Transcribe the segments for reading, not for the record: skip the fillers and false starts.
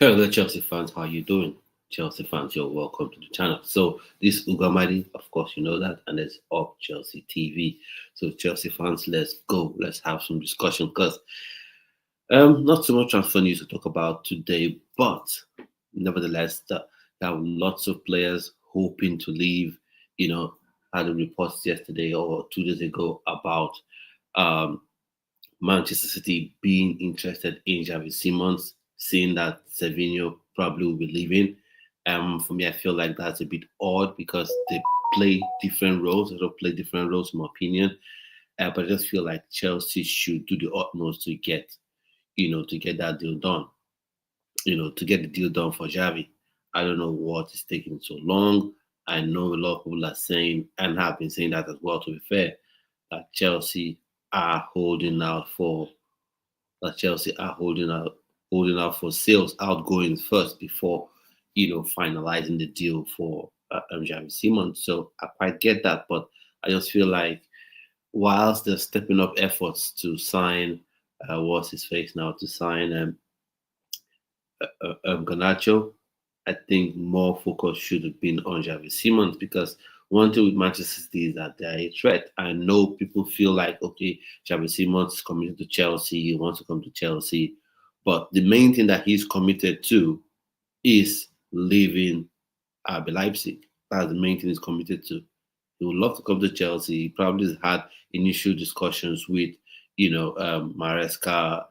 Hello, Chelsea fans. How you doing? Chelsea fans, you're welcome to the channel. So this is Ugamadi, of course, you know that, and it's Up Chelsea TV. So Chelsea fans, let's go. Let's have some discussion because not so much transfer news to talk about today, but nevertheless, there are lots of players hoping to leave. You know, had a reports yesterday or 2 days ago about um, Manchester City being interested in Xavi Simons, seeing that Savinho probably will be leaving. For me, I feel like that's a bit odd because they play different roles. They don't play different roles, in my opinion. But I just feel like Chelsea should do the utmost to get that deal done. To get the deal done for Xavi. I don't know what is taking so long. I know a lot of people are saying and have been saying that as well. To be fair, that Chelsea are holding out for holding out for sales outgoings first before finalizing the deal for Xavi Simons. So I quite get that, but I just feel like whilst they're stepping up efforts to sign what's his face now to sign Garnacho, I think more focus should have been on Xavi Simons because one thing with Manchester City is that they're a threat. I know people feel like, okay, Xavi Simons is committed to Chelsea, he wants to come to Chelsea, but the main thing that he's committed to is leaving RB Leipzig. That's the main thing he's committed to. He would love to come to Chelsea. He probably has had initial discussions with, Maresca,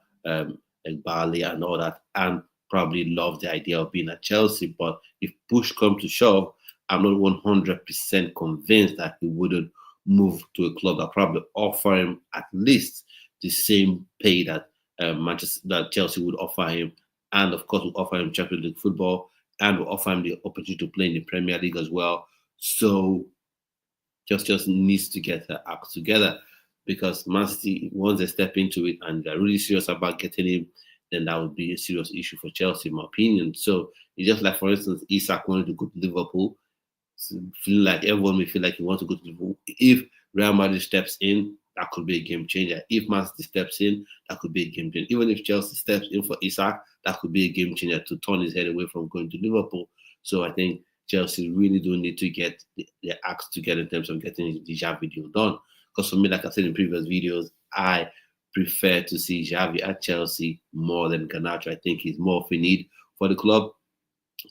Bali, and all that, and probably love the idea of being at Chelsea. But if push comes to shove, I'm not 100% convinced that he wouldn't move to a club that probably offer him at least the same pay that that Chelsea would offer him, and of course, would offer him Champions League football, and will offer him the opportunity to play in the Premier League as well. So just needs to get her act together because Man City, once they step into it and they're really serious about getting him, then that would be a serious issue for Chelsea, in my opinion. So it's just like, for instance, Isak wanted to go to Liverpool, so feel like everyone may feel like he wants to go to Liverpool. If Real Madrid steps in, that could be a game changer. If Man City steps in, that could be a game changer. Even if Chelsea steps in for Isak, that could be a game changer to turn his head away from going to Liverpool. So I think Chelsea really do need to get their acts together in terms of getting the Xavi deal done. Because for me, like I said in previous videos, I prefer to see Xavi at Chelsea more than Garnacho. I think he's more of a need for the club.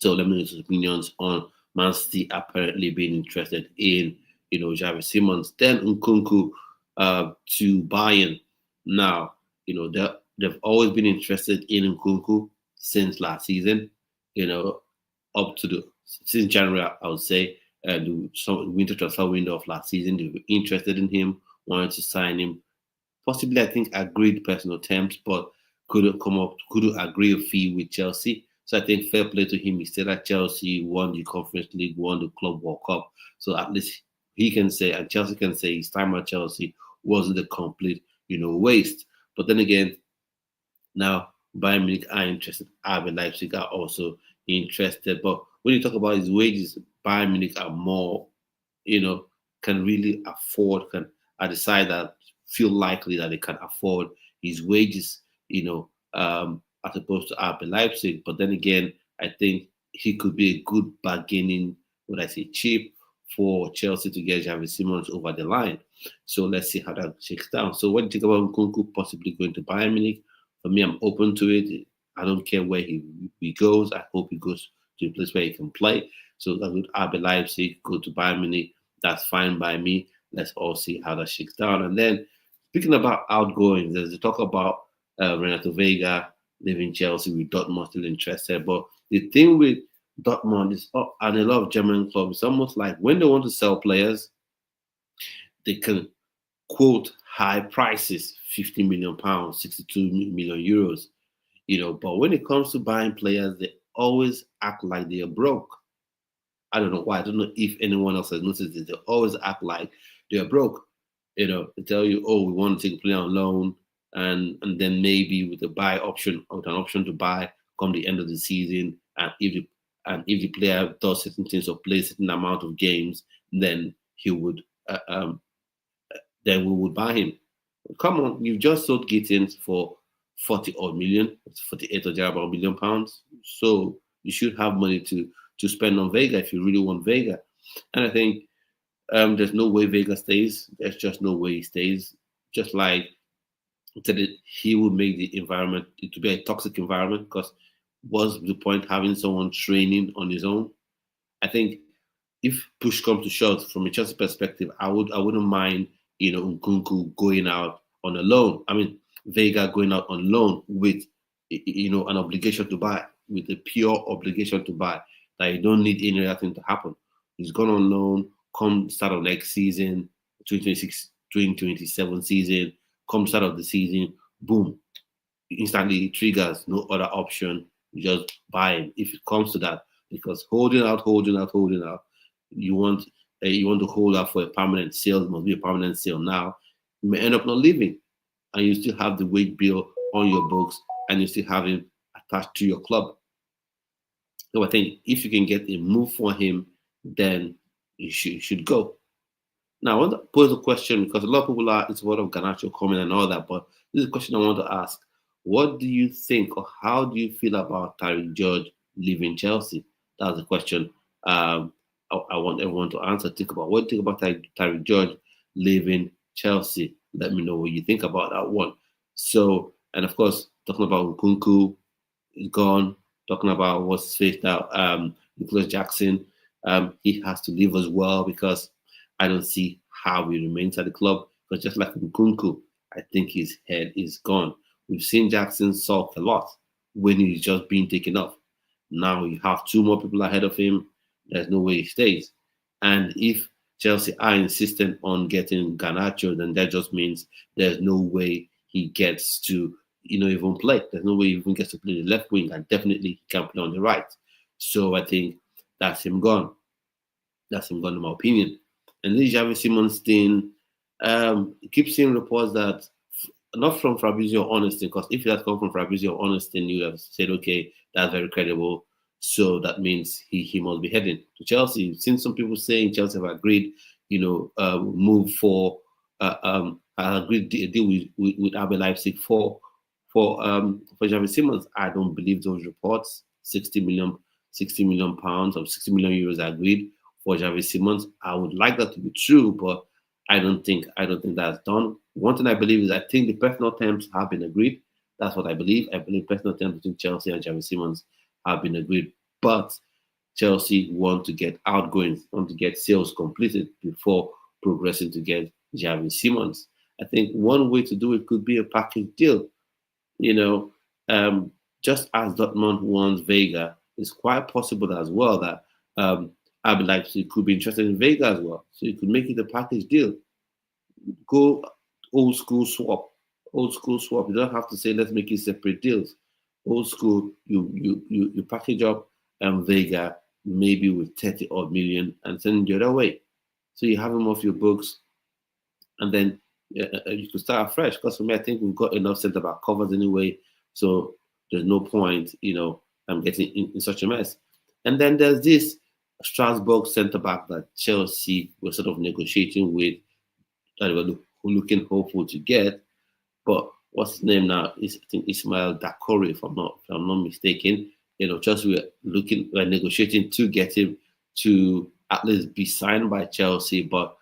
So let me know his opinions on Man City apparently being interested in, Xavi Simons. Then Nkunku to Bayern. Now, they've always been interested in Nkunku since last season, you know, up to the since January, I would say, the winter transfer window of last season. They were interested in him, wanted to sign him, possibly I think agreed personal terms, but couldn't agree a fee with Chelsea. So I think fair play to him. He stayed at Chelsea, won the Conference League, won the Club World Cup. So at least he can say, and Chelsea can say, his time at Chelsea wasn't a complete, waste. But then again, now Bayern Munich are interested. RB Leipzig are also interested. But when you talk about his wages, Bayern Munich are more, you know, can really afford, can are the side that feel likely that they can afford his wages, as opposed to RB Leipzig. But then again, I think he could be a good bargaining, would I say cheap, for Chelsea to get Xavi Simons over the line. So let's see how that shakes down. So what do you think about Nkunku possibly going to Bayern Munich? For me, I'm open to it. I don't care where he goes. I hope he goes to a place where he can play. So that would RB Leipzig, go to Bayern Munich. That's fine by me. Let's all see how that shakes down. And then speaking about outgoings, there's a talk about Renato Veiga leaving Chelsea with Dortmund still interested. But the thing with Dortmund is, and a lot of German clubs, it's almost like when they want to sell players, they can quote high prices, £50 million, €62 million, but when it comes to buying players, they always act like they are broke. I don't know why. I don't know if anyone else has noticed this. They always act like they're broke. They tell you, oh, we want to take a player on loan, and then maybe with a buy option, or with an option to buy come the end of the season, and if the player does certain things or plays certain amount of games, then he would then we would buy him. Come on, you've just sold Gittins for 40 odd million, 48 or thereabout million pounds. So you should have money to spend on Vega if you really want Vega. And I think there's no way Vega stays. There's just no way he stays. Just like that, he would make the environment to be a toxic environment. Because what's the point having someone training on his own? I think if push comes to shove, from a Chelsea perspective, I wouldn't mind Nkunku going out on a loan. I mean Vega going out on loan with an obligation to buy, with a pure obligation to buy. That you don't need any other thing to happen. He's gone on loan. Come start of next season, 2026, 2027 season. Come start of the season, boom, instantly triggers. No other option. You just buy him if it comes to that. Because holding out, you want to hold out for a permanent sale. It must be a permanent sale now. You may end up not leaving, and you still have the wage bill on your books, and you still have him attached to your club. So I think if you can get a move for him, then you should go. Now I want to pose a question, because a lot of people it's word of Garnacho coming and all that, but this is a question I want to ask. What do you think, or how do you feel about Tyreek George leaving Chelsea? That's the question I want everyone to answer. Think about what do you think about Tyreek George leaving Chelsea. Let me know what you think about that one. So, and of course, talking about Nkunku is gone. Talking about what's his face now, Nicholas Jackson. He has to leave as well, because I don't see how he remains at the club. But just like Nkunku, I think his head is gone. We've seen Jackson sulk a lot when he's just being taken off. Now you have two more people ahead of him. There's no way he stays. And if Chelsea are insistent on getting Garnacho, then that just means there's no way he gets to even play. There's no way he even gets to play the left wing, and definitely he can't play on the right. So I think that's him gone. That's him gone, in my opinion. And this Xavi Simons thing, keep seeing reports that, not from Fabrizio Ornstein, because if it had come from Fabrizio Ornstein, you would have said, okay, that's very credible. So that means he must be heading to Chelsea. You've seen some people saying Chelsea have agreed, move for agreed a deal with RB Leipzig for Xavi Simons. I don't believe those reports. 60 million pounds or 60 million euros agreed for Xavi Simons. I would like that to be true, but I don't think that's done. One thing I believe is I think the personal terms have been agreed. That's what I believe. I believe personal terms between Chelsea and Xavi Simons have been agreed. But Chelsea want to get outgoings, want to get sales completed before progressing to get Xavi Simons. I think one way to do it could be a package deal. Just as Dortmund wants Veiga, it's quite possible as well that RB Leipzig could be interested in Veiga as well. So you could make it a package deal. Go old school swap. Old school swap. You don't have to say let's make it separate deals. Old school, you package up Veiga maybe with 30 odd million and send the other way. So you have him off your books, and then you could start afresh. Because for me, I think we've got enough centre back covers anyway. So there's no point, I'm getting in such a mess. And then there's this Strasbourg centre back that Chelsea were sort of negotiating with, that they were looking hopeful to get. But what's his name now? Is I think Ismail Dakori, if I'm not mistaken. Chelsea were negotiating to get him to at least be signed by Chelsea, but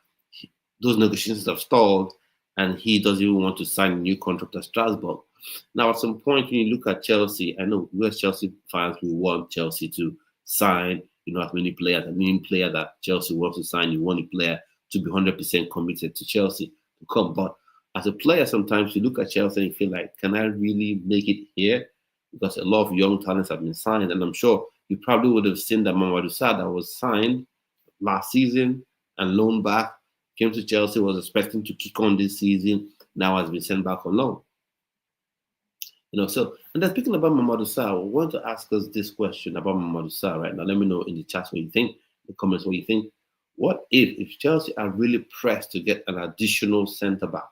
those negotiations have stalled, and he doesn't even want to sign a new contract at Strasbourg. Now, at some point, when you look at Chelsea, I know US Chelsea fans will want Chelsea to sign, as many players, a main player that Chelsea wants to sign. You want a player to be 100% committed to Chelsea to come. But as a player, sometimes you look at Chelsea and you feel like, can I really make it here? Because a lot of young talents have been signed, and I'm sure you probably would have seen that Mamadou Sarr that was signed last season and loaned back, came to Chelsea, was expecting to kick on this season, now has been sent back on loan. So, and then speaking about Mamadou Sarr, I want to ask us this question about Mamadou Sarr right now. Let me know in the chat what you think, in the comments what you think. What if Chelsea are really pressed to get an additional centre back?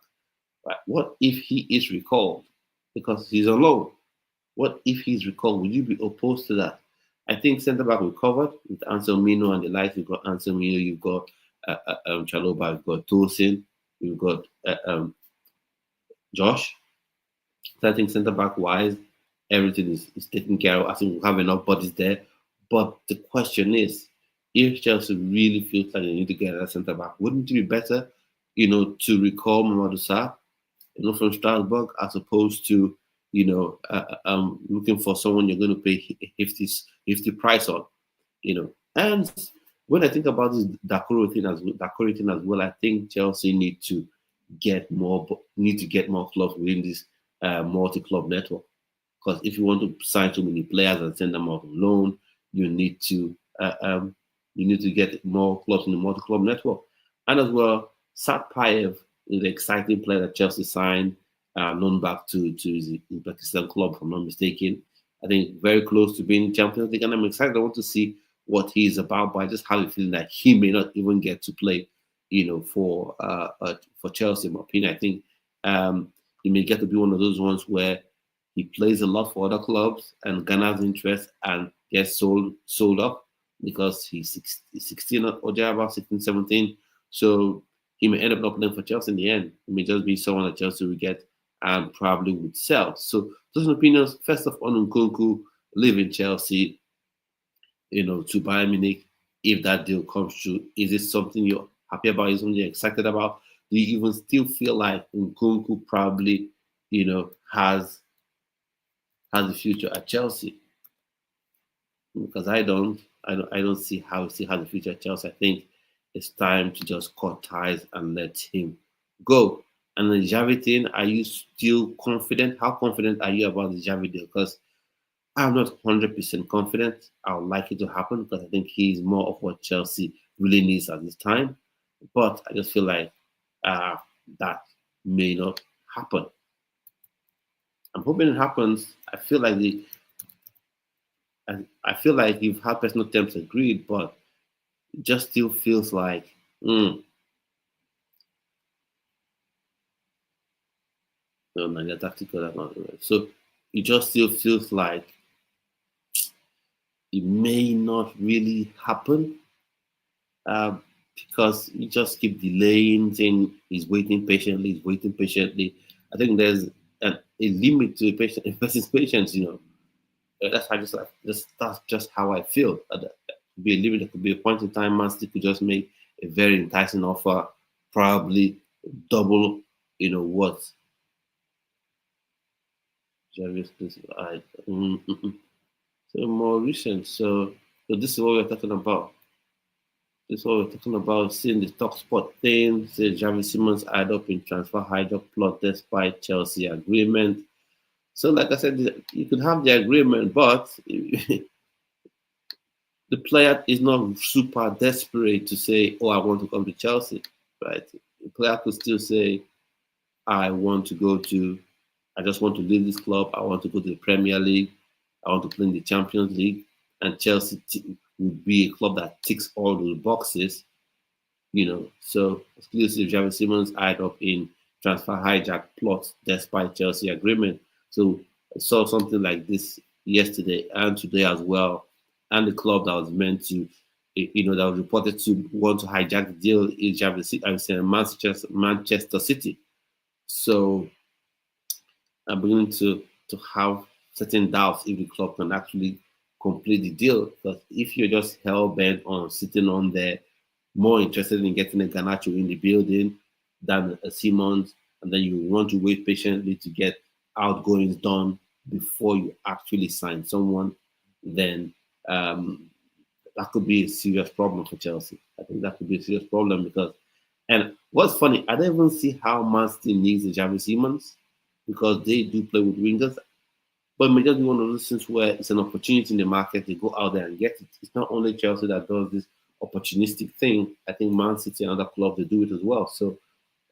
Right? What if he is recalled because he's on loan? What if he's recalled? Would you be opposed to that? I think centre back we covered with Anselmino and the likes. You've got Anselmino, you've got Chaloba, you've got Tosin, you've got Josh. So I think centre back wise, everything is taken care of. I think we have enough bodies there. But the question is, if Chelsea really feels like they need to get a centre back, wouldn't it be better, to recall Mamadou Sarr, from Strasbourg, as opposed to, looking for someone you're going to pay hefty price on, And when I think about this Dakoro thing as well, I think Chelsea need to get more clubs within this multi-club network. Because if you want to sign too many players and send them out on loan, you need to get more clubs in the multi-club network. And as well, Sat Payev is the exciting player that Chelsea signed, known back to his Uzbekistan club, if I'm not mistaken. I think very close to being Champions League, and I'm excited. I want to see what he's about, but I just have a feeling that he may not even get to play, for Chelsea. In my opinion, I think he may get to be one of those ones where he plays a lot for other clubs and garners interest and gets sold up because he's 16 or about 16, 17. So he may end up not playing for Chelsea in the end. It may just be someone that Chelsea will get and probably would sell. So those are opinions. First of all, Nkunku leaving Chelsea, to Bayern Munich. If that deal comes true, is it something you're happy about? Is something you're excited about? Do you even still feel like Nkunku probably, has a future at Chelsea? Because I don't see how he still has a future at Chelsea. I think it's time to just cut ties and let him go. And the Xavi thing, are you still confident? How confident are you about the Xavi deal? Because I'm not 100% confident. I would like it to happen because I think he's more of what Chelsea really needs at this time. But I just feel like that may not happen. I'm hoping it happens. I feel like you've had personal terms agreed, but it just still feels like no, that's tactical. That's not right. So it just still feels like it may not really happen because you just keep delaying, saying he's waiting patiently. I think there's a limit to a person's patience. That's just how I feel. There could be a limit. There could be a point in time Man City could just make a very enticing offer, probably double, what. So more recent. So this is what we're talking about. This is what we're talking about. Seeing the talk spot thing. Say Xavi Simons add up in transfer hijack plot despite Chelsea agreement. So, like I said, you could have the agreement, but the player is not super desperate to say, "Oh, I want to come to Chelsea." Right? The player could still say, "I want to go to. I just want to leave this club. I want to go to the Premier League. I want to play in the Champions League." And Chelsea would be a club that ticks all those boxes. So exclusive Xavi Simons add up in transfer hijack plot despite Chelsea agreement. So I saw something like this yesterday and today as well. And the club that was meant to, that was reported to want to hijack the deal is Manchester City. So I'm beginning to have certain doubts if the club can actually complete the deal. Because if you're just hell bent on sitting on there, more interested in getting a Garnacho in the building than a Simons, and then you want to wait patiently to get outgoings done before you actually sign someone, then that could be a serious problem for Chelsea. I think that could be a serious problem because, and what's funny, I don't even see how Man City needs a Xavi Simons because they do play with wingers. But it may just be one of those things where it's an opportunity in the market, they go out there and get it. It's not only Chelsea that does this opportunistic thing. I think Man City and other clubs, they do it as well. So,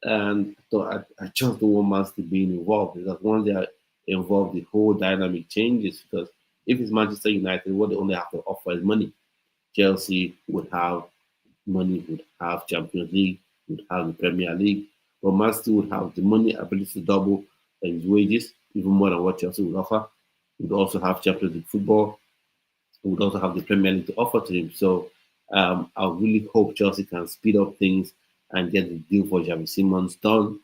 I just don't want Man City being involved because once they are involved, the whole dynamic changes. Because if it's Manchester United, what they only have to offer is money. Chelsea would have money, would have Champions League, would have the Premier League. But Man City would have the money, ability to double his wages, even more than what Chelsea would offer. Would also have Champions League football. Would also have the Premier League to offer to him. So I really hope Chelsea can speed up things and get the deal for Xavi Simons done.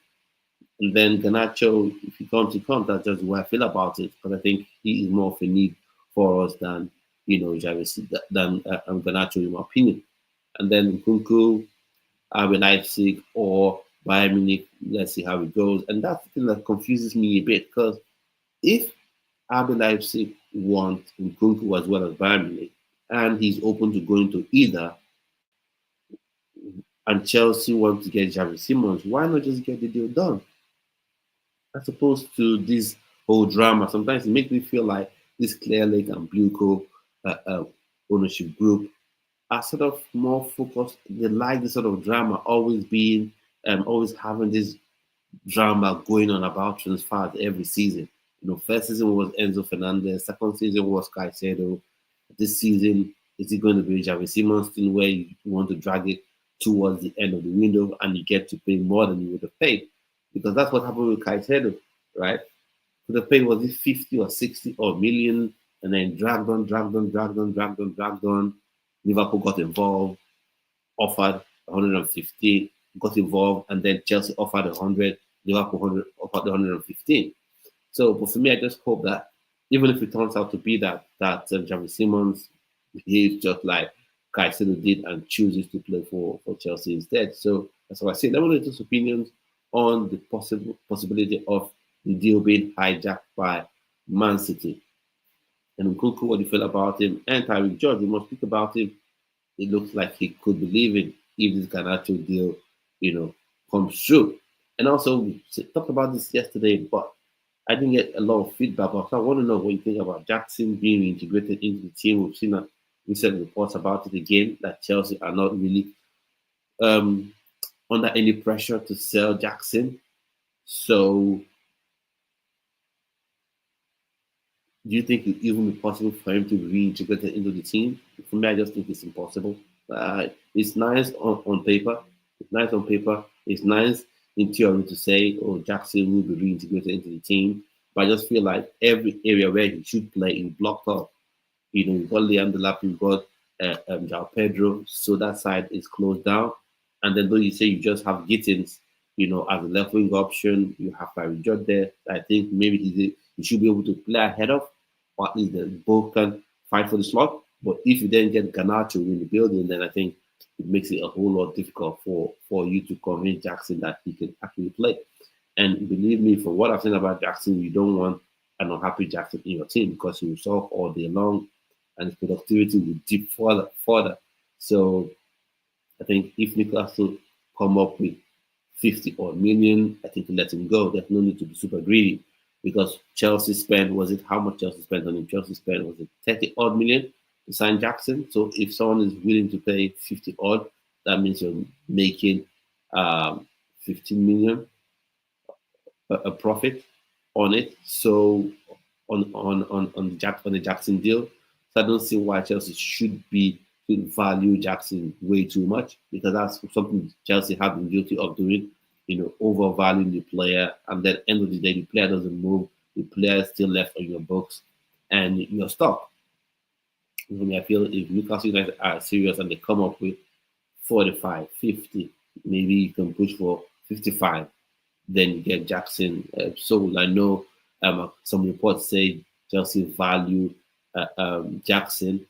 And then Ganacho, if he comes, he comes. That's just the way I feel about it, because I think he is more of a need for us than Javis, than Ganacho, in my opinion. And then Nkunku, RB Leipzig or Bayern Munich. Let's see how it goes. And that's the thing that confuses me a bit, because if RB Leipzig wants Nkunku as well as Bayern Munich, and he's open to going to either, and Chelsea wants to get Xavi Simons, why not just get the deal done? As opposed to this whole drama. Sometimes it makes me feel like this Clear Lake and Blueco ownership group are sort of more focused. They like this sort of drama, always having this drama going on about transfers every season. First season was Enzo Fernandez, second season was Caicedo. This season, is it going to be Xavi Simons thing where you want to drag it towards the end of the window and you get to pay more than you would have paid? Because that's what happened with Caicedo, right? Could have paid, was it 50 or 60 or million, and then dragged on. Liverpool got involved, offered 115, got involved, and then Chelsea offered 100, Liverpool offered 115. So, but for me, I just hope that even if it turns out to be that Xavi Simons behaves just like Caicedo did and chooses to play for Chelsea instead. So that's what I say. Let me know your opinions on the possibility of the deal being hijacked by Man City. And Nkunku, what do you feel about him? And Tyreek George, we must speak about him. It looks like he could be leaving if this Garnacho deal, comes true. And also, we talked about this yesterday, but I didn't get a lot of feedback. But I want to know what you think about Jackson being integrated into the team. We've seen recent reports about it again, that Chelsea are not really under any pressure to sell Jackson. So, do you think it even be possible for him to be reintegrated into the team? For me, I just think it's impossible. It's nice on paper. It's nice on paper. It's nice in theory to say, oh, Jackson will be reintegrated into the team. But I just feel like every area where he should play is blocked off. You've got Liam Delap, you've got João Pedro, so that side is closed down. And then though you say you just have Gittins, as a left wing option, you have Barry Judd there. I think maybe he should be able to play ahead of, or at least they both can fight for the slot. But if you then get Garnacho in the building, then I think it makes it a whole lot difficult for you to convince Jackson that he can actually play. And believe me, from what I've seen about Jackson, you don't want an unhappy Jackson in your team, because he will sulk all day long and his productivity will dip further. So I think if Newcastle come up with 50 odd million, I think to let him go. There's no need to be super greedy, because Chelsea spent, how much Chelsea spent on him? Chelsea spent, 30 odd million to sign Jackson. So if someone is willing to pay 50 odd, that means you're making 15 million a profit on it. So on the Jackson deal. So I don't see why Chelsea should value Jackson way too much, because that's something Chelsea have been guilty of doing, overvaluing the player, and then end of the day, the player doesn't move, the player is still left on your books, and you're stuck. I feel if Newcastle United are serious and they come up with 45, 50, maybe you can push for 55, then you get Jackson sold. I know some reports say Chelsea value Jackson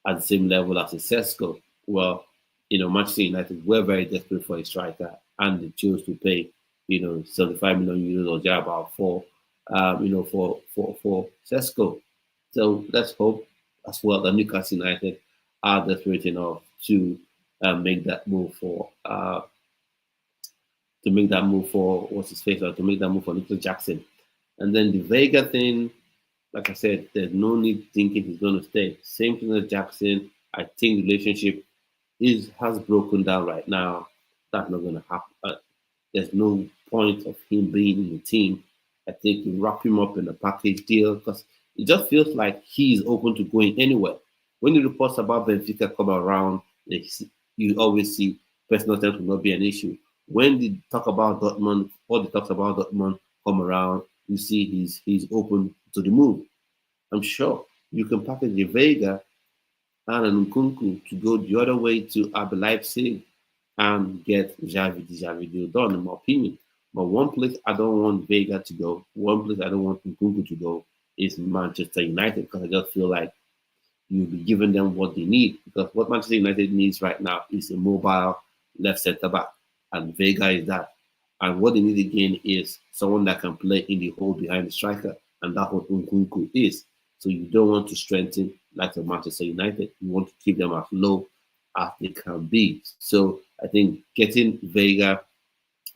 at the same level as a Sesko. Well, Manchester United were very desperate for a striker, and they chose to pay, 75 million euros or thereabout for Sesko. So let's hope as well that Newcastle United are desperate enough to make that move for what's his face, or to make that move for Nicholas Jackson. And then the Veiga thing, like I said, there's no need thinking he's going to stay. Same thing as Jackson. I think the relationship has broken down right now. That's not going to happen. There's no point of him being in the team. I think you wrap him up in a package deal, because it just feels like he's open to going anywhere. When the reports about Benfica come around, you always see personal terms will not be an issue. When they talk about Dortmund, all the talks about Dortmund come around, you see he's open to the move. I'm sure you can package the Veiga and Nkunku to go the other way to RB Leipzig and get Xavi deal done, in my opinion. But one place I don't want Vega to go, one place I don't want Nkunku to go is Manchester United, because I just feel like you'll be giving them what they need. Because what Manchester United needs right now is a mobile left centre back, and Vega is that. And what they need again is someone that can play in the hole behind the striker, and that's what Nkunku is. So you don't want to strengthen like the Manchester United. You want to keep them as low as they can be. So I think getting Vega,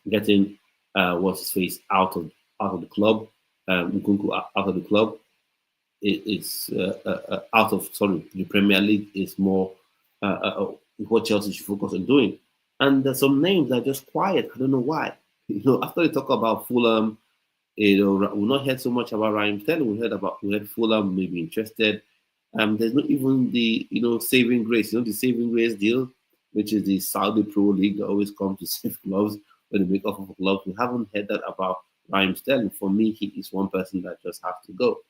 getting what's his face out of the club, Nkunku out of the club, it's out of the Premier League is more what Chelsea should focus on doing. And there's some names that are just quiet. I don't know why. After they talk about Fulham, we've not heard so much about Raheem Sterling. We heard Fulham may be interested. There's not even the saving grace. The saving grace deal, which is the Saudi Pro League that always comes to save clubs when they make off of a club. We haven't heard that about Raheem Sterling. For me, he is one person that just has to go.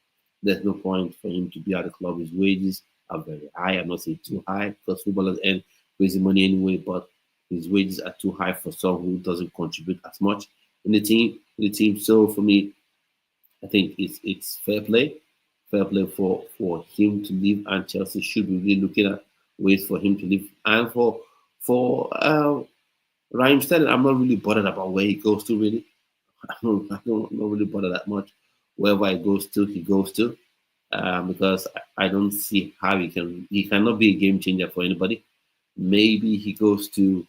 There's no point for him to be at the club. His wages are very high. I'm not saying too high, because footballers earn crazy money anyway, but his wages are too high for someone who doesn't contribute as much in the team. So for me, I think it's fair play for him to leave, and Chelsea should be really looking at ways for him to leave. And for Raheem Sterling, I'm not really bothered about where he goes to. Really, I'm not really bothered that much. Wherever he goes to, because I don't see how he cannot be a game changer for anybody. Maybe he goes to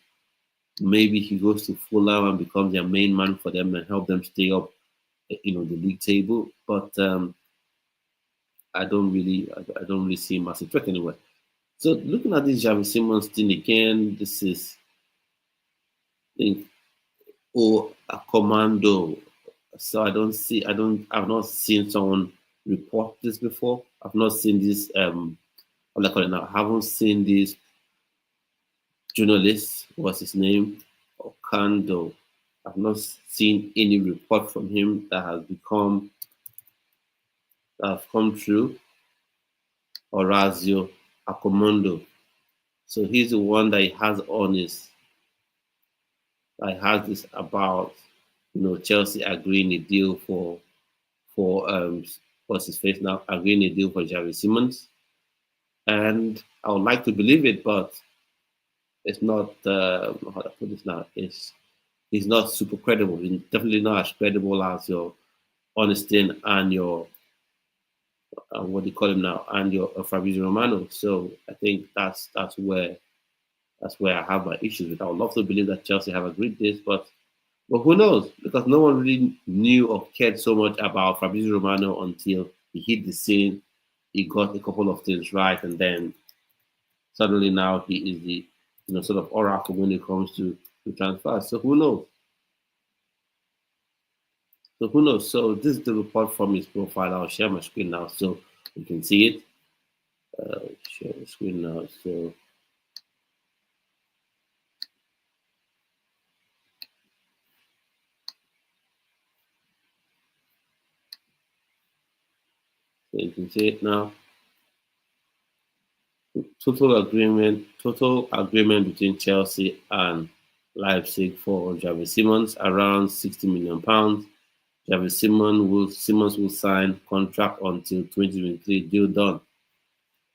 Fulham and becomes their main man for them and help them stay up, the league table. But I don't really see him as a threat anywhere. So looking at this Xavi Simons thing again, this is, I think, a commando. So I've not seen someone report this before. I've not seen this, I haven't seen this journalist, what's his name, Okando. I've not seen any report from him that have come true. Orazio Acomondo. So he's the one that he has on this about Chelsea agreeing a deal for what's his face now, agreeing a deal for Xavi Simons. And I would like to believe it, but it's not how to put this now. He's not super credible. He's definitely not as credible as your Ornstein and your what do you call him now, and your Fabrizio Romano. So I think that's where I have my issues with. I would love to believe that Chelsea have agreed this, but who knows? Because no one really knew or cared so much about Fabrizio Romano until he hit the scene. He got a couple of things right, and then suddenly now he is the sort of oracle when it comes to transfers. So who knows? So this is the report from his profile. I'll share my screen now so you can see it. Share the screen now. So you can see it now. Total agreement between Chelsea and Leipzig for Xavi Simons, around £60 million. Xavi Simons will sign contract until 2023. Deal done.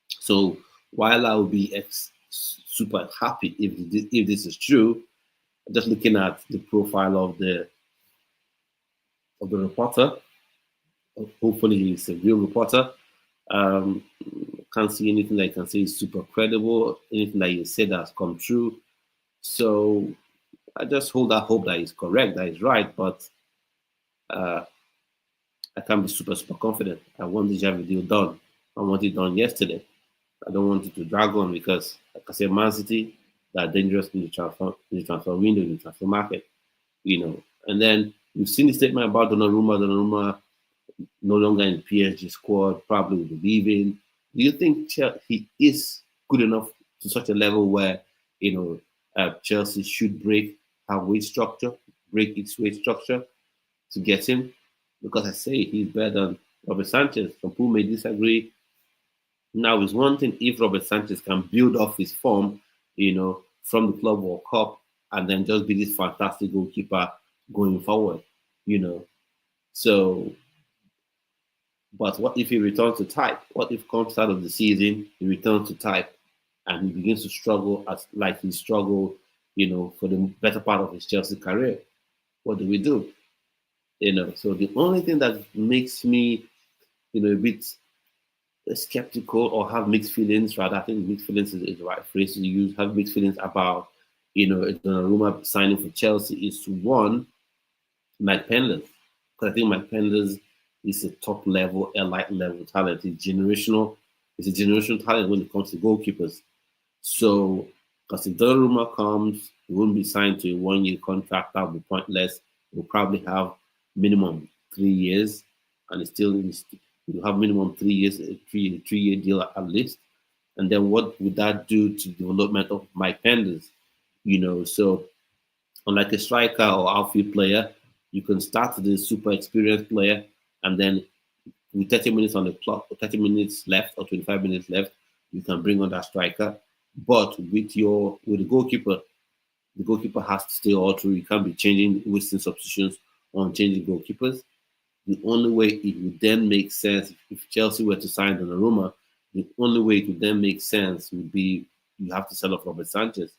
So while I will be super happy if this is true, just looking at the profile of the reporter, hopefully he's a real reporter. Can't see anything that I can say is super credible. Anything that you said has come true. So I just hold that hope that he's correct, that he's right, but I can't be super confident. I want the Xavi deal done. I want it done yesterday. I don't want it to drag on because, like I said, Man City, they're dangerous in the transfer window, in the transfer market, And then you've seen the statement about Donnarumma no longer in the PSG squad, probably will be leaving. Do you think he is good enough to such a level where Chelsea should break its wage structure to get him? Because I say he's better than Robert Sanchez. Some people may disagree. Now, it's one thing if Robert Sanchez can build off his form, from the Club World Cup and then just be this fantastic goalkeeper going forward, you know. So, but what if he returns to type? What if comes out of the season, he returns to type and he begins to struggle as like he struggled, for the better part of his Chelsea career? What do we do? So the only thing that makes me, a bit skeptical or have mixed feelings, rather, I think mixed feelings is the right phrase to use, have mixed feelings about, Donnarumma signing for Chelsea is one, Mike Penders. Because I think Mike Penders is a top level, elite level talent. He's generational. He's a generational talent when it comes to goalkeepers. So, because if Donnarumma comes, he won't be signed to a 1-year contract. That would be pointless. He'll probably have minimum 3 years, and it's still you have minimum 3 years, a three-year deal at least. And then what would that do to the development of Mike Penders? So unlike a striker or outfield player, you can start with a super experienced player, and then with 30 minutes on the clock, or 30 minutes left, or 25 minutes left, you can bring on that striker. But with the goalkeeper has to stay all through. You can't be changing, wasting substitutions on changing goalkeepers. The only way it would then make sense if Chelsea were to sign Donnarumma, the only way it would then make sense would be you have to sell off Robert Sanchez,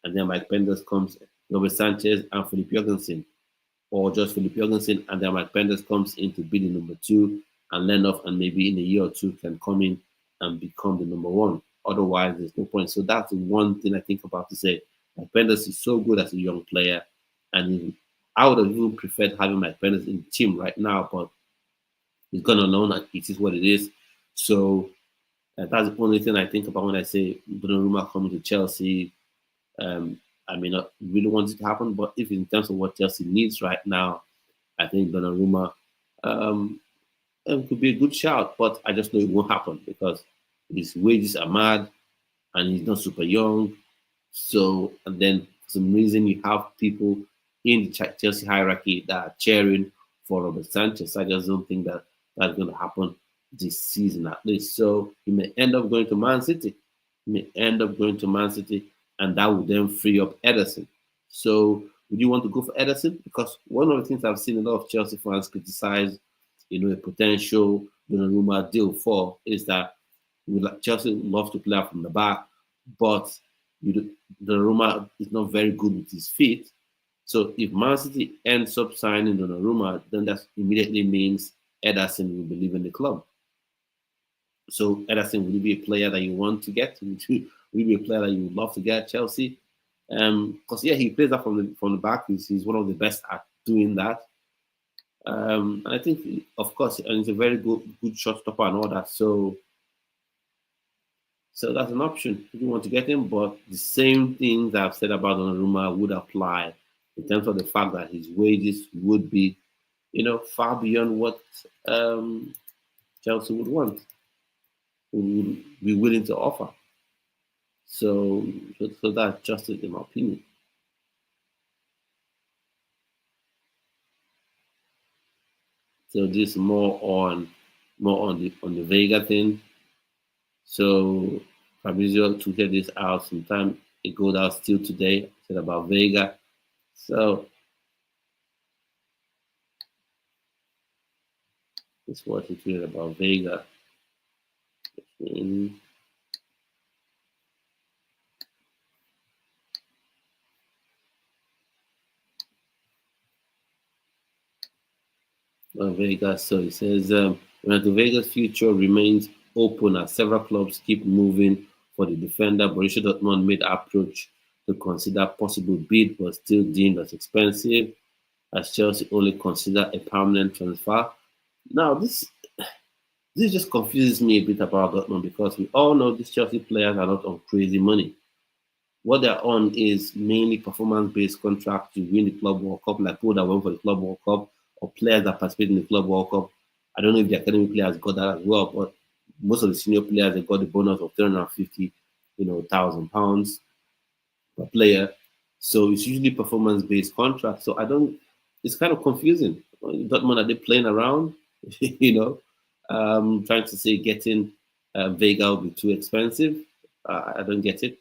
and then Mike Penders comes, Robert Sanchez and Philip Jorgensen, or just Philip Jorgensen, and then Mike Penders comes in to be the number two, and Lennox, and maybe in a year or two can come in and become the number one. Otherwise, there's no point. So that's the one thing I think about to say. Mike Penders is so good as a young player, and I would have even preferred having Mike Penders in the team right now, but he's gone on loan, and it is what it is. So that's the only thing I think about when I say Donnarumma coming to Chelsea. I may not really want it to happen, but if in terms of what Chelsea needs right now, I think Donnarumma could be a good shout. But I just know it won't happen because his wages are mad and he's not super young. So, and then for some reason, you have people in the Chelsea hierarchy that are cheering for Robert Sanchez. I just don't think that that's going to happen this season at least. So he may end up going to Man City. And that would then free up Ederson. So would you want to go for Ederson? Because one of the things I've seen a lot of Chelsea fans criticize, a potential Donnarumma deal for is that Chelsea would love to play out from the back, but Donnarumma is not very good with his feet. So if Man City ends up signing Donnarumma, then that immediately means Ederson will be leaving the club. So Ederson, will he be a player that you want to get? Will he be a player that you would love to get at Chelsea? Because he plays that from the back. He's one of the best at doing that. I think, of course, and he's a very good shot stopper and all that. So that's an option if you want to get him. But the same things I've said about Donnarumma would apply in terms of the fact that his wages would be, far beyond what Chelsea would want, would be willing to offer. So that's just it, in my opinion. So this is more on the Veiga thing. So Fabrizio tweeted this out some time ago. That was still today. Said about Veiga. So this is what he tweeted about Veiga. Veiga. So he says, Renato Veiga's future remains open as several clubs keep moving for the defender. Borussia Dortmund made approach to consider possible bid, but still deemed as expensive, as Chelsea only consider a permanent transfer. Now, this just confuses me a bit about Dortmund because we all know these Chelsea players are not on crazy money. What they're on is mainly performance-based contracts to win the Club World Cup, like people that went for the Club World Cup, or players that participate in the Club World Cup. I don't know if the academy players got that as well, but most of the senior players, they got the bonus of £350,000 per player. So it's usually performance-based contracts. So it's kind of confusing. Dortmund, are they playing around? Trying to say getting Veiga will be too expensive. I don't get it.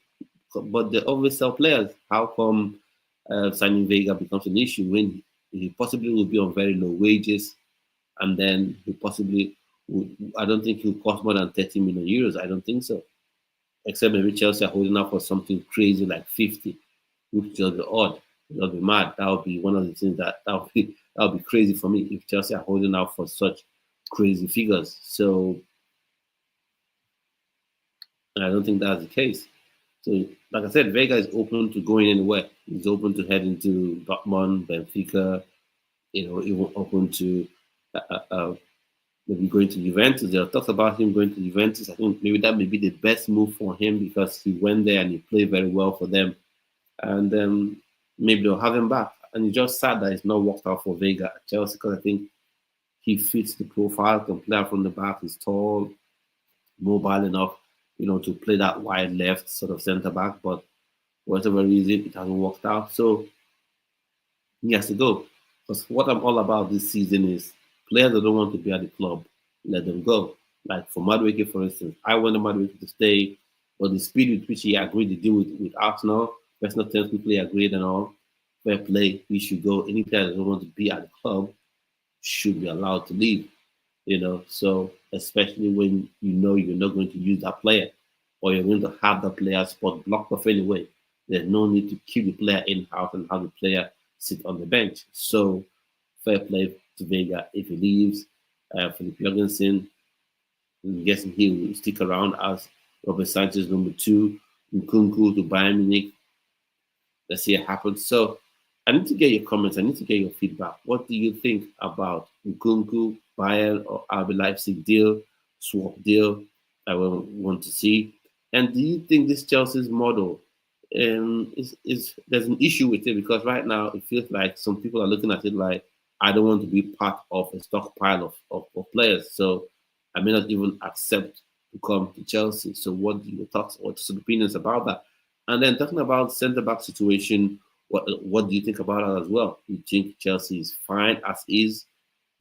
But they always sell players. How come signing Veiga becomes an issue when He possibly will be on very low wages, and then he possibly would. I don't think he'll cost more than 30 million euros. I don't think so. Except maybe Chelsea are holding out for something crazy like 50, which will be odd. It'll be mad. That would be one of the things that would be crazy for me if Chelsea are holding out for such crazy figures. So I don't think that's the case. So, like I said, Vega is open to going anywhere. He's open to heading to Dortmund, Benfica, even open to maybe going to Juventus. There are talks about him going to Juventus. I think maybe that may be the best move for him because he went there and he played very well for them. And maybe they'll have him back. And it's just sad that it's not worked out for Vega at Chelsea because I think he fits the profile, can play out from the back, he's tall, mobile enough, to play that wide left sort of centre back. But for whatever reason, it hasn't worked out. So he has to go. Because what I'm all about this season is players that don't want to be at the club, let them go. Like for Madueke, for instance, I wanted Madueke to stay, but the speed with which he agreed to deal with Arsenal, personal terms quickly agreed and all, fair play, he should go. Any player that doesn't want to be at the club should be allowed to leave. So especially when you're not going to use that player or you're going to have the player spot blocked off anyway. There's no need to keep the player in-house and have the player sit on the bench. So fair play to Vega if he leaves. Philip Jorgensen, I'm guessing he will stick around as Robert Sanchez number 2, Nkunku to Bayern Munich. Let's see what happens. So I need to get your comments. I need to get your feedback. What do you think about Nkunku, Bayern, or RB Leipzig deal, swap deal? I will want to see. And do you think this Chelsea's model is there's an issue with it? Because right now it feels like some people are looking at it like I don't want to be part of a stockpile of players, so I may not even accept to come to Chelsea. So what do your thoughts or some opinions about that? And then talking about centre back situation. What do you think about that as well? You think Chelsea is fine as is,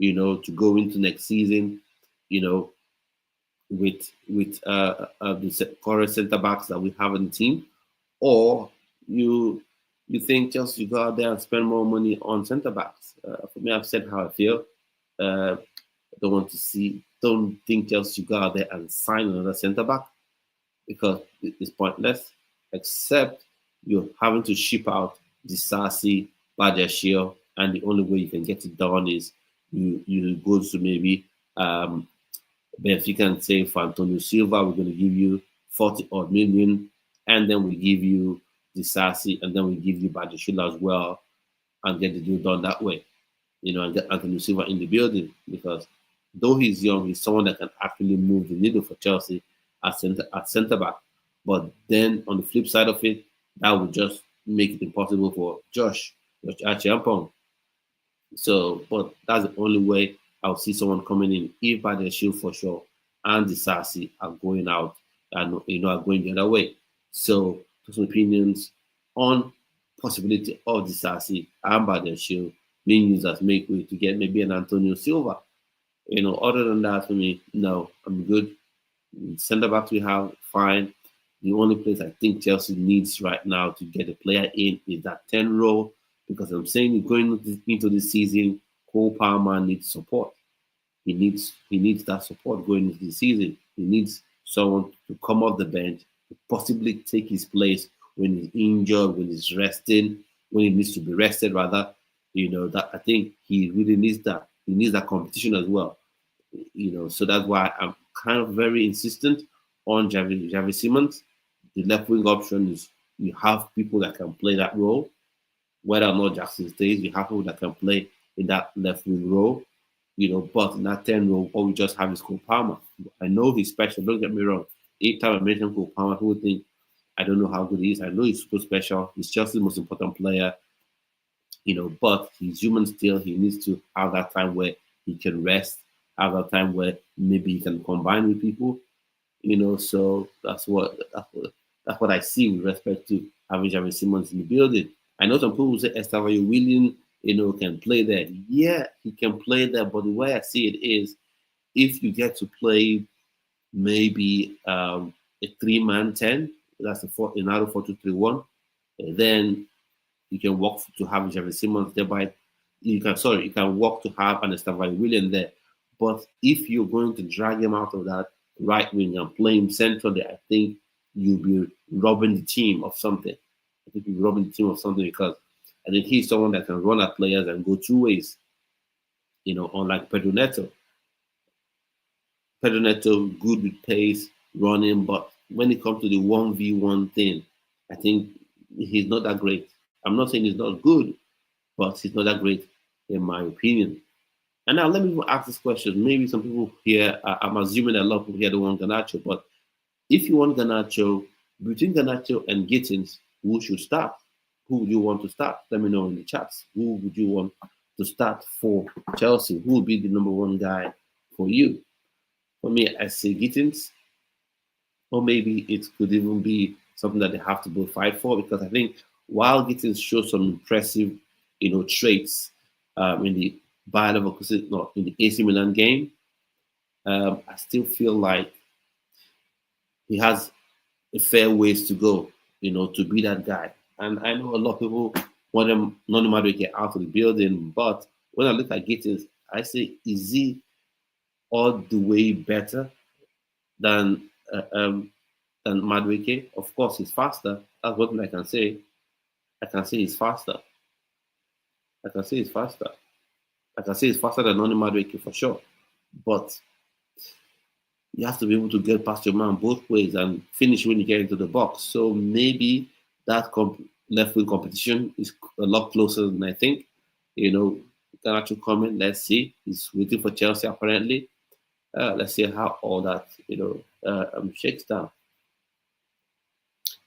to go into next season, with the current centre backs that we have in the team, or you think Chelsea go out there and spend more money on centre backs? For me, I've said how I feel. I don't think Chelsea go out there and sign another centre back because it's pointless, except you're having to ship out Disasi, Badiashile, and the only way you can get it done is you go to maybe Benfica and say for Antonio Silva, we're going to give you 40 odd million, and then we give you Disasi, and then we give you Badiashile as well, and get the deal done that way, and get Antonio Silva in the building because though he's young, he's someone that can actually move the needle for Chelsea at centre back. But then on the flip side of it, that would just make it impossible for Josh Archiampong. So, but that's the only way I'll see someone coming in if Badiashile for sure and Disasi are going out and are going the other way. So, some opinions on possibility of Disasi and Badiashile being used as make way to get maybe an Antonio Silva. Other than that, for me, no, I'm good. Centre backs we have, fine. The only place I think Chelsea needs right now to get a player in is that 10 role, because I'm saying going into this season, Cole Palmer needs support. He needs that support going into the season. He needs someone to come off the bench, to possibly take his place when he's injured, when he's resting, when he needs to be rested rather. That I think he really needs that. He needs that competition as well. So that's why I'm kind of very insistent on Xavi Simons. The left wing option is you have people that can play that role. Whether or not Jackson stays, you have people that can play in that left wing role. But in that 10 role, all we just have is Cole Palmer. I know he's special, don't get me wrong. Each time I mention Cole Palmer, people think I don't know how good he is. I know he's super special. He's just the most important player. But he's human still. He needs to have that time where he can rest, have that time where maybe he can combine with people. So that's what I see with respect to having Xavi Simons in the building. I know some people will say Estavayo Willian, can play there. Yeah, he can play there, but the way I see it is if you get to play maybe a 3-man 10, that's another 4-2-3-1, then you can work to have Xavi Simons, thereby you can work to have an Estevao William there. But if you're going to drag him out of that right wing and play him centrally, I think you'll be robbing the team of something. I think you'll be robbing the team of something because I think he's someone that can run at players and go two ways. Unlike Pedro Neto. Pedro Neto, good with pace, running, but when it comes to the 1v1 thing, I think he's not that great. I'm not saying he's not good, but he's not that great, in my opinion. And now let me ask this question. Maybe some people here, I'm assuming that a lot of people here don't want Garnacho, but if you want Garnacho, between Garnacho and Gittins, who should start? Who would you want to start? Let me know in the chats. Who would you want to start for Chelsea? Who would be the number one guy for you? For me, I say Gittins, or maybe it could even be something that they have to both fight for, because I think while Gittins shows some impressive, traits in the Bayern Leverkusen, not in the AC Milan game, I still feel like he has a fair ways to go, to be that guy. And I know a lot of people want him, no matter get out of the building, but when I look at Gittins, I say, is he all the way better than Madueke? Of course, he's faster. That's what I can say. I can say he's faster. I can say he's faster. I can say he's faster than Noni Madueke for sure. But you have to be able to get past your man both ways and finish when you get into the box. So maybe that left wing competition is a lot closer than I think. Garnacho coming, let's see. He's waiting for Chelsea apparently. Let's see how all that shakes down.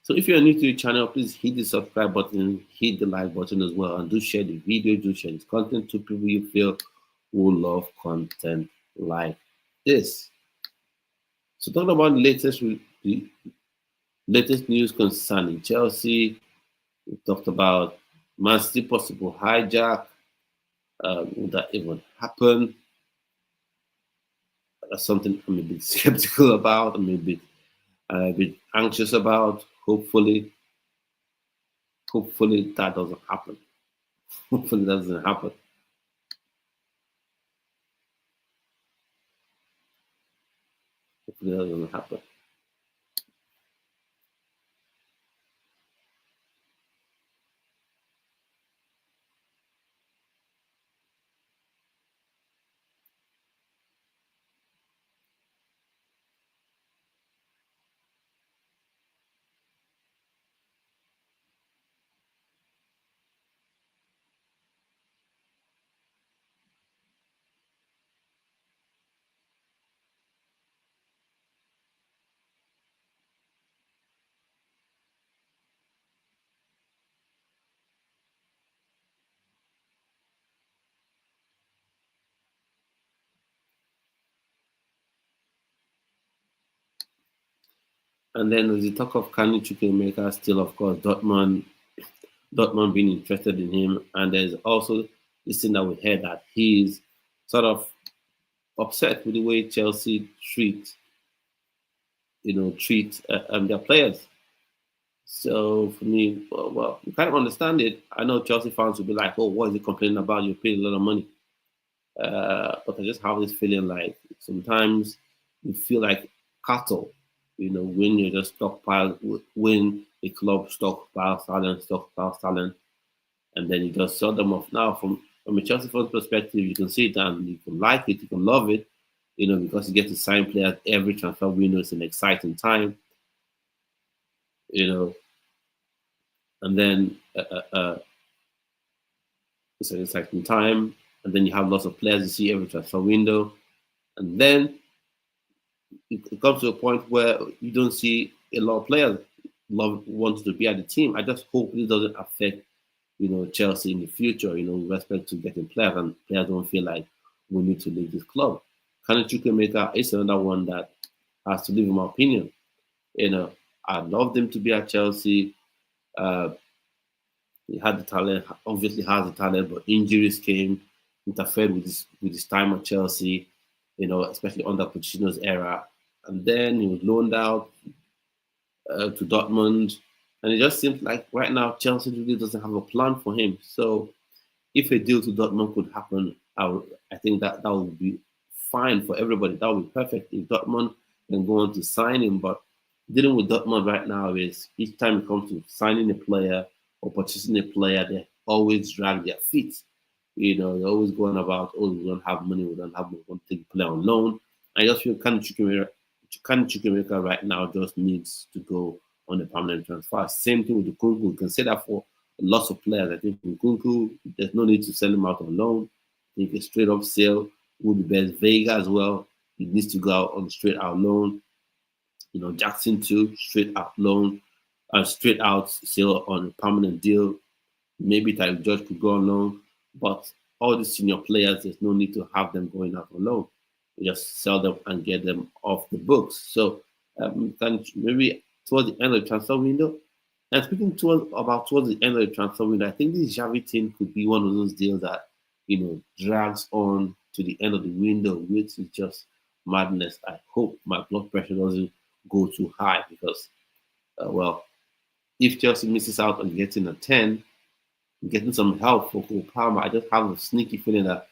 So if you're new to the channel, please hit the subscribe button, hit the like button as well, and do share the video, do share this content to people you feel who love content like this. So talking about the latest news concerning Chelsea, we talked about Man City possible hijack. Would that even happen? That's something I'm a bit skeptical about. I'm a bit anxious about. Hopefully that doesn't happen. Hopefully that doesn't happen. Hopefully that doesn't happen. And then with the talk of Kanu Chukwuemeka, still of course Dortmund being interested in him, and there's also this thing that we heard that he's sort of upset with the way Chelsea treat their players. So for me, well, you kind of understand it. I know Chelsea fans will be like, "Oh, what is he complaining about? You paid a lot of money." But I just have this feeling like sometimes you feel like cattle, when you're just when a club stockpiles talent, and then you just sell them off. Now, from a Chelsea fan perspective, you can see it and you can like it, you can love it, because you get to sign players every transfer window. It's an exciting time, and then it's an exciting time, and then you have lots of players you see every transfer window, and then it comes to a point where you don't see a lot of players wants to be at the team. I just hope it doesn't affect, Chelsea in the future, with respect to getting players, and players don't feel like we need to leave this club. Kanu Chukwuemeka is another one that has to leave, in my opinion. I love them to be at Chelsea. He had the talent, obviously has the talent, but injuries came, interfered with his time at Chelsea, especially under Pochettino's era. And then he was loaned out to Dortmund. And it just seems like right now Chelsea really doesn't have a plan for him. So if a deal to Dortmund could happen, I think that would be fine for everybody. That would be perfect if Dortmund can go on to sign him. But dealing with Dortmund right now is each time it comes to signing a player or purchasing a player, they always drag their feet. They're always going about, oh, we don't have money, we don't have money, we want to take a player on loan. I just feel kind of Chukwuemeka right now just needs to go on a permanent transfer. Same thing with the Nkunku. You can say that for lots of players. I think Nkunku, there's no need to sell him out on loan. I think a straight up sale would be best. Veiga as well, he needs to go out on straight out loan. Jackson too, straight out loan, straight out sale on a permanent deal. Maybe Tyler George could go on loan, but all the senior players, there's no need to have them going out on loan. You just sell them and get them off the books. So maybe towards the end of the transfer window. And speaking towards the end of the transfer window, I think this Xavi thing could be one of those deals that drags on to the end of the window, which is just madness. I hope my blood pressure doesn't go too high because, if Chelsea misses out on getting a 10, getting some help for Cole Palmer, I just have a sneaky feeling that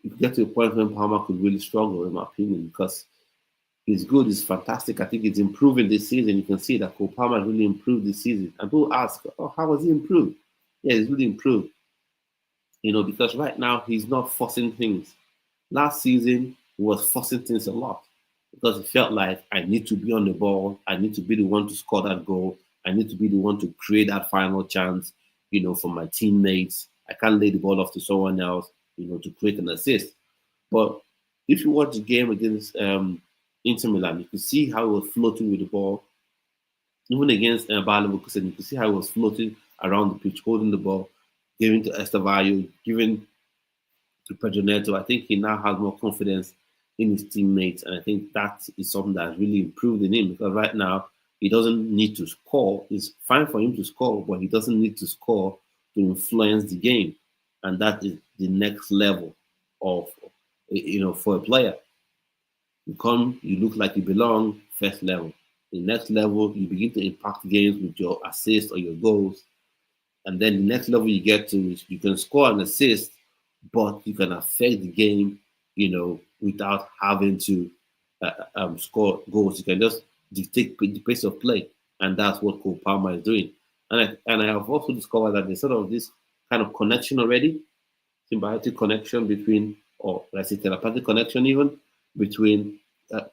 you get to a point when Palmer could really struggle, in my opinion, because he's good, he's fantastic. I think he's improving this season. You can see that Cole Palmer really improved this season. And people ask, how has he improved? Yeah, he's really improved. Because right now he's not forcing things. Last season, he was forcing things a lot because he felt like I need to be on the ball. I need to be the one to score that goal. I need to be the one to create that final chance, for my teammates. I can't lay the ball off to someone else, to create an assist. But if you watch the game against Inter Milan, you could see how he was floating with the ball. Even against Bayern Munich, you could see how he was floating around the pitch, holding the ball, giving to Estevao, giving to Pedro Neto. I think he now has more confidence in his teammates, and I think that is something that has really improved in him because right now he doesn't need to score. It's fine for him to score, but he doesn't need to score to influence the game, and that is the next level of for a player. You look like you belong, first level. The next level, you begin to impact games with your assists or your goals. And then the next level you get to is you can score an assist, but you can affect the game, without having to score goals. You can just dictate the pace of play. And that's what Cole Palmer is doing. And I have also discovered that there's sort of this kind of connection already, symbiotic connection between, or let's say telepathic connection even, between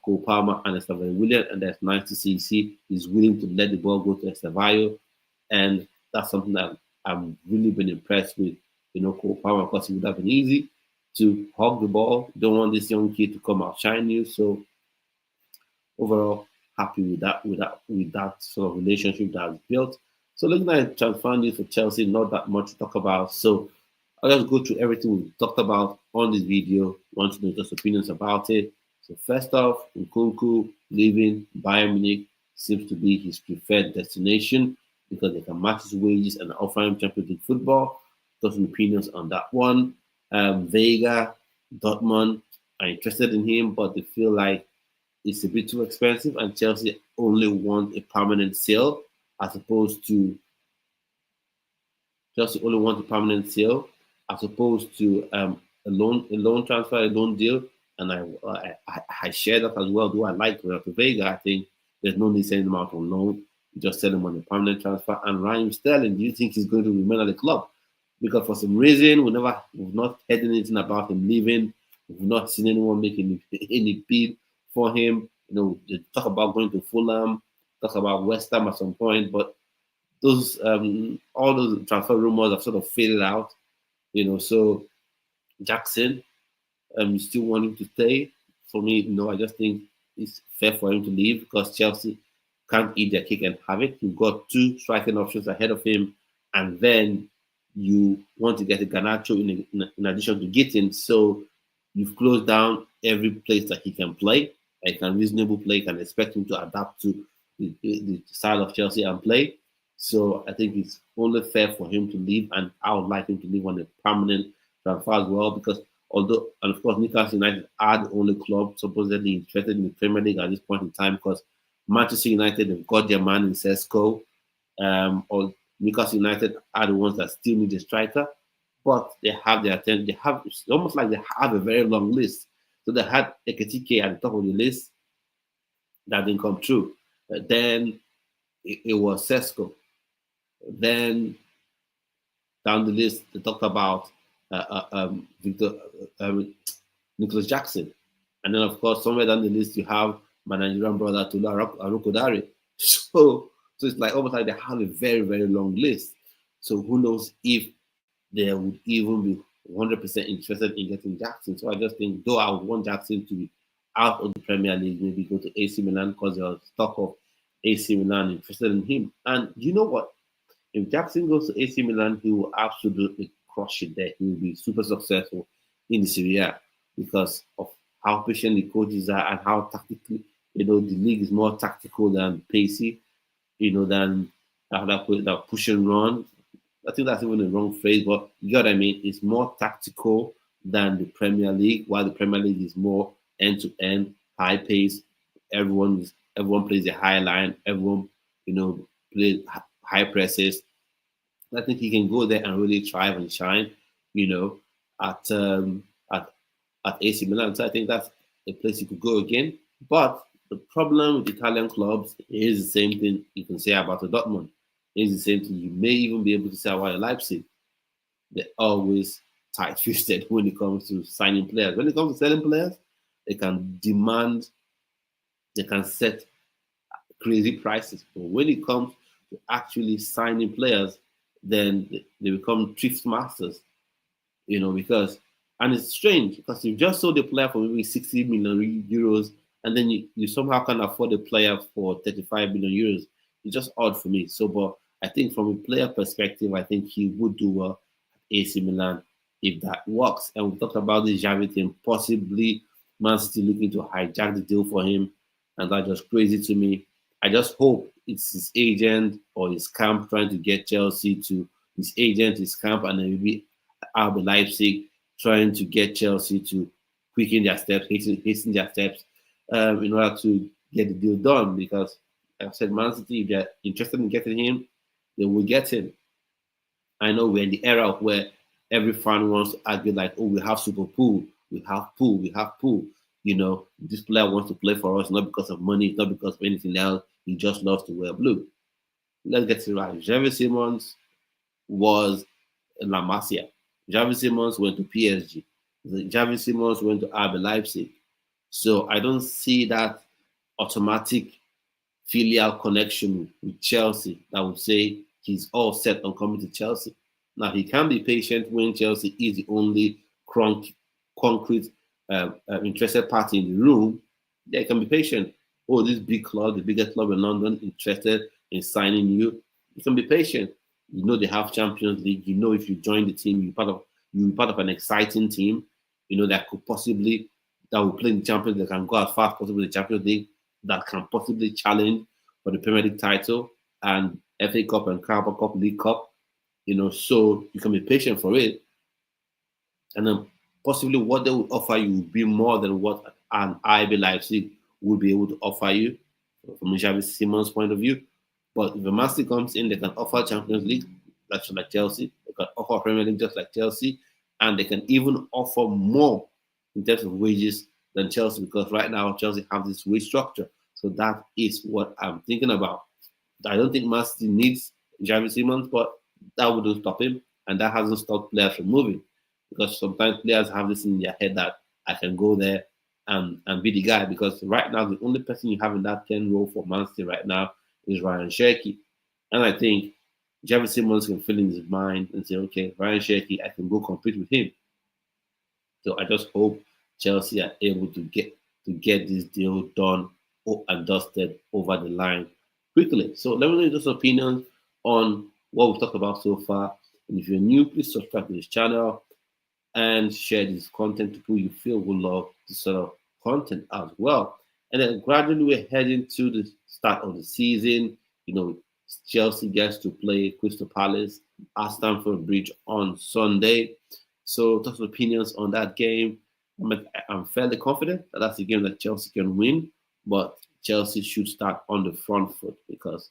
Cole Palmer and Estevao William, and that's nice to see. He's willing to let the ball go to Estevao, and that's something that I've really been impressed with. Cole Palmer, of course, it would have been easy to hog the ball. You don't want this young kid to come outshine you. So overall, happy with that sort of relationship that has built. So looking at transfer news for Chelsea, not that much to talk about. So I'll just go through everything we've talked about on this video. Want to know just opinions about it. So first off, Nkunku leaving Bayern Munich seems to be his preferred destination because they can match his wages and offer him Champions League football. Got some opinions on that one. Veiga, Dortmund are interested in him, but they feel like it's a bit too expensive, and Chelsea only want a permanent sale as opposed to a loan transfer, a loan deal. And I share that as well. Do I like Renato Veiga? I think there's no need sending him out on loan. You just sell him on a permanent transfer. And Raheem Sterling, do you think he's going to remain at the club? Because for some reason, we've not heard anything about him leaving. We've not seen anyone making any bid for him. They talk about going to Fulham, talk about West Ham at some point, but those all those transfer rumors have sort of faded out. So Jackson, still wanting to stay. For me, I just think it's fair for him to leave because Chelsea can't eat their cake and have it. You've got two striking options ahead of him, and then you want to get a Garnacho in addition to Gittin. So you've closed down every place that he can play. He can reasonable play, can expect him to adapt to the style of Chelsea and play. So I think it's only fair for him to leave, and I would like him to leave on a permanent transfer as well because and of course, Newcastle United are the only club supposedly interested in the Premier League at this point in time because Manchester United have got their man in Sesko, or Newcastle United are the ones that still need a striker. but they have their attention. They have, it's almost like they have a very long list. So they had Ekitike at the top of the list that didn't come true. Then it was Sesko. Then down the list, they talked about Victor Nicholas Jackson. And then, of course, somewhere down the list, you have my Nigerian brother, Tula Arokodare. So it's like almost like they have a very, very long list. So who knows if they would even be 100% interested in getting Jackson. So I just think, though I would want Jackson to be out of the Premier League, maybe go to AC Milan because they're stock of AC Milan interested in him. And you know what? If Jackson goes to AC Milan, he will absolutely crush it there. He will be super successful in the Serie A because of how patient the coaches are and how tactically, the league is more tactical than pacey, than that push and run. I think that's even the wrong phrase, but you get what I mean? It's more tactical than the Premier League, while the Premier League is more end-to-end, high pace. Everyone plays a high line. Everyone, plays high presses. I think he can go there and really thrive and shine, at AC Milan. So I think that's a place you could go again. But the problem with Italian clubs is the same thing you can say about the Dortmund. It's the same thing you may even be able to say about Leipzig. They're always tight-fisted when it comes to signing players. When it comes to selling players, they can demand, they can set crazy prices. But when it comes to actually signing players, then they become thrift masters, because, and it's strange because you just sold a player for maybe 60 million euros and then you somehow can afford a player for 35 million euros. It's just odd for me. So, but I think from a player perspective, I think he would do well at AC Milan if that works. And we talked about this Xavi thing, possibly Man City looking to hijack the deal for him, and that's just crazy to me. I just hope it's his agent or his camp trying to get Chelsea to his agent, his camp, and then maybe RB Leipzig trying to get Chelsea to quicken their steps, hasten their steps in order to get the deal done. Because, like I said, Man City, if they're interested in getting him, they will get him. I know we're in the era of where every fan wants to argue like, oh, we have Super Pool, we have Pool, we have Pool. This player wants to play for us, not because of money, not because of anything else. He just loves to wear blue. Let's get it right. Xavi Simons was in La Masia. Xavi Simons went to PSG. Xavi Simons went to RB Leipzig. So I don't see that automatic filial connection with Chelsea that would say he's all set on coming to Chelsea. Now, he can be patient when Chelsea is the only concrete interested party in the room. Yeah, he can be patient. Oh, this big club, the biggest club in London, interested in signing you. You can be patient. They have Champions League. If you join the team, you're part of an exciting team. That will play in the Champions League, that can go as far as possible in the Champions League, that can possibly challenge for the Premier League title and FA Cup and Carabao Cup, League Cup. So you can be patient for it, and then possibly what they will offer you will be more than what an RB Leipzig will be able to offer you from Xavi Simons' point of view. But if a Man City comes in, they can offer Champions League, just like Chelsea. They can offer Premier League just like Chelsea, and they can even offer more in terms of wages than Chelsea, because right now Chelsea have this wage structure. So that is what I'm thinking about. I don't think Man City needs Xavi Simons, but that wouldn't stop him, and that hasn't stopped players from moving, because sometimes players have this in their head that I can go there and be the guy, because right now the only person you have in that 10 role for Man City right now is Ryan Cherki. And I think Xavi Simons can fill in his mind and say, okay, Ryan Cherki, I can go compete with him. So I just hope Chelsea are able to get this deal done and dusted over the line quickly. So let me know your opinions on what we've talked about so far. And if you're new, please subscribe to this channel and share this content to people you feel will love this sort of content as well. And then gradually we're heading to the start of the season. Chelsea gets to play Crystal Palace at Stamford Bridge on Sunday. So just opinions on that game. I'm fairly confident that that's a game that Chelsea can win, but Chelsea should start on the front foot, because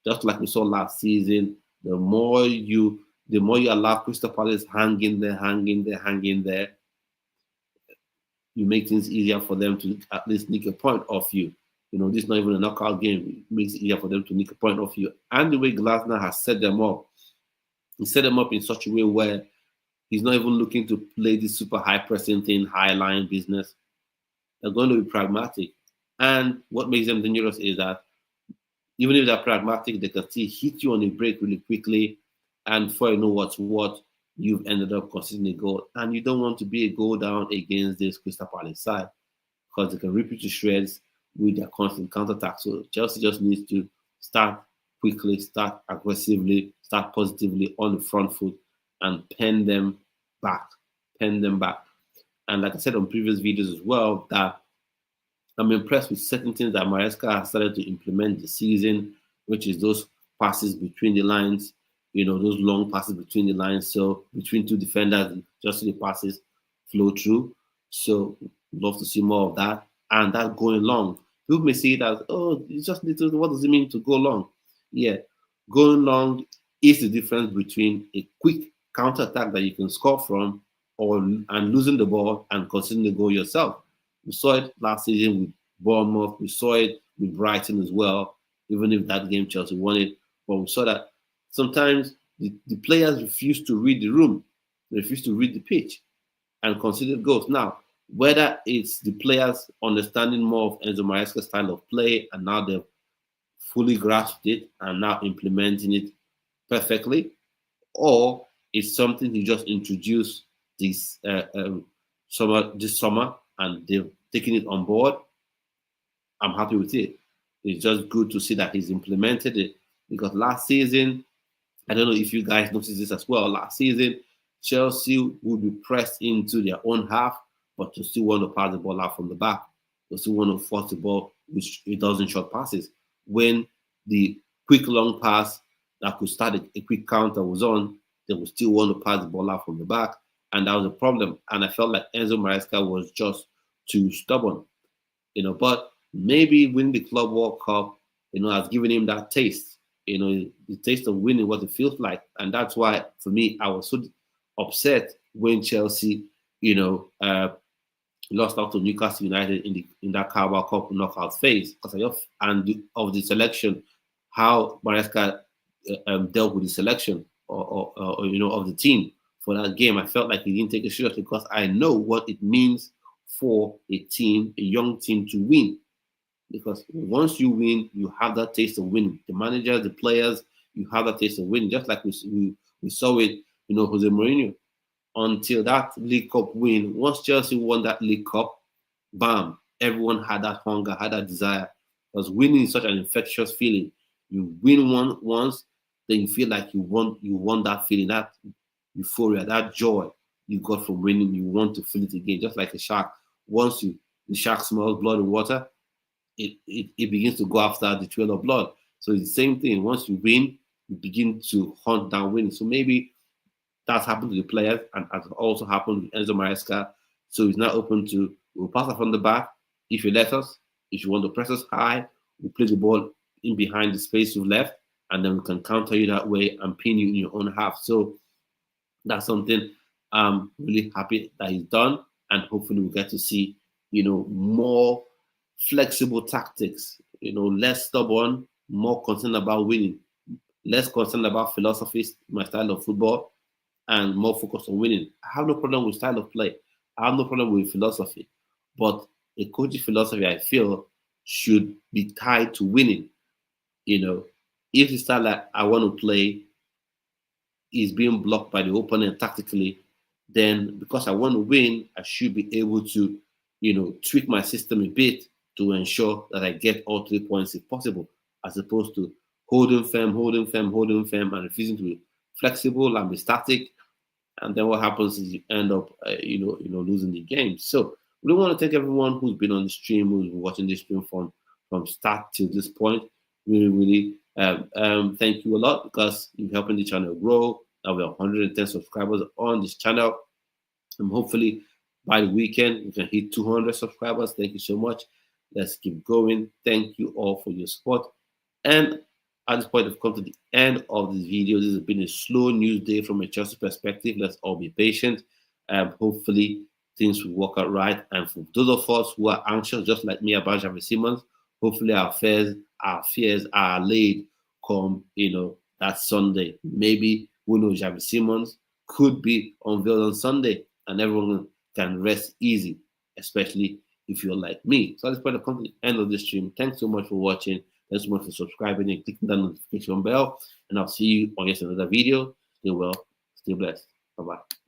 just like we saw last season, the more you the more you allow Crystal Palace hanging there, you make things easier for them to at least nick a point off you. This is not even a knockout game. It makes it easier for them to nick a point off you. And the way Glasner has set them up, he set them up in such a way where he's not even looking to play this super high pressing thing, high line business. They're going to be pragmatic. And what makes them dangerous is that even if they're pragmatic, they can still hit you on a break really quickly. And before you know what's what, you've ended up conceding a goal. And you don't want to be a goal down against this Crystal Palace side because they can rip you to shreds with their constant counterattack. So Chelsea just needs to start quickly, start aggressively, start positively on the front foot and pen them back. And like I said on previous videos as well, that I'm impressed with certain things that Maresca has started to implement this season, which is those passes between the lines, those long passes between the lines. So between two defenders, just so the passes flow through. So love to see more of that. And that going long. People may see it as, oh, it's just little. What does it mean to go long? Yeah, going long is the difference between a quick counter-attack that you can score from and losing the ball and conceding the goal yourself. We saw it last season with Bournemouth. We saw it with Brighton as well, even if that game Chelsea won it. But we saw that sometimes the players refuse to read the room. They refuse to read the pitch and concede goals. Now, whether it's the players understanding more of Enzo Maresca's style of play and now they've fully grasped it and now implementing it perfectly, or it's something he just introduced this summer and they've taken it on board, I'm happy with it. It's just good to see that he's implemented it because last season, I don't know if you guys noticed this as well, last season, Chelsea would be pressed into their own half, but to still want to pass the ball out from the back. They still want to force the ball, which it does in short passes. When the quick long pass that could start a quick counter was on, they would still want to pass the ball out from the back. And that was a problem. And I felt like Enzo Maresca was just too stubborn. But maybe winning the Club World Cup, has given him that taste, the taste of winning, what it feels like. And that's why, for me, I was so upset when Chelsea, lost out to Newcastle United in that Carabao Cup knockout phase because of the selection, how Maresca dealt with the selection or of the team for that game. I felt like he didn't take it seriously because I know what it means for a young team to win. Because once you win, you have that taste of winning. The manager, the players, you have that taste of winning. Just like we saw with Jose Mourinho. Until that League Cup win, once Chelsea won that League Cup, bam, everyone had that hunger, had that desire. Because winning is such an infectious feeling. You win once, then you feel like you want that feeling, that euphoria, that joy you got from winning. You want to feel it again, just like a shark. Once the shark smells blood in water, it begins to go after the trail of blood. So it's the same thing. Once you win, you begin to hunt down winning. So maybe that's happened to the players and has also happened with Enzo Maresca. So he's now open to, we'll pass it from the back if you let us. If you want to press us high, we'll play the ball in behind the space you've left, and then we can counter you that way and pin you in your own half. So that's something I'm really happy that he's done, and hopefully we'll get to see, more flexible tactics, less stubborn, more concerned about winning, less concerned about philosophies, my style of football, and more focused on winning. I have no problem with style of play. I have no problem with philosophy. But a coach's philosophy, I feel, should be tied to winning. If the style that I want to play is being blocked by the opponent tactically, then because I want to win, I should be able to, tweak my system a bit to ensure that I get all 3 points if possible, as opposed to holding firm, and refusing to be flexible and be static. And then what happens is you end up, losing the game. So we want to thank everyone who's been on the stream, who's been watching this stream from start to this point. Really, thank you a lot because you're helping the channel grow. Now we have 110 subscribers on this channel. And hopefully by the weekend, we can hit 200 subscribers. Thank you so much. Let's keep going. Thank you all for your support. And At this point, we've come to the end of this video. This has been a slow news day from a Chelsea perspective. Let's all be patient. Hopefully, things will work out right. And for those of us who are anxious, just like me about Xavi Simons, hopefully our fears are allayed come, that Sunday. Maybe we know Xavi Simons could be unveiled on Sunday, and everyone can rest easy, especially if you're like me. So at this point, I've come to the end of this stream. Thanks so much for watching. Thanks so much for subscribing and clicking that notification bell. And I'll see you on yet another video. Stay well, stay blessed. Bye-bye.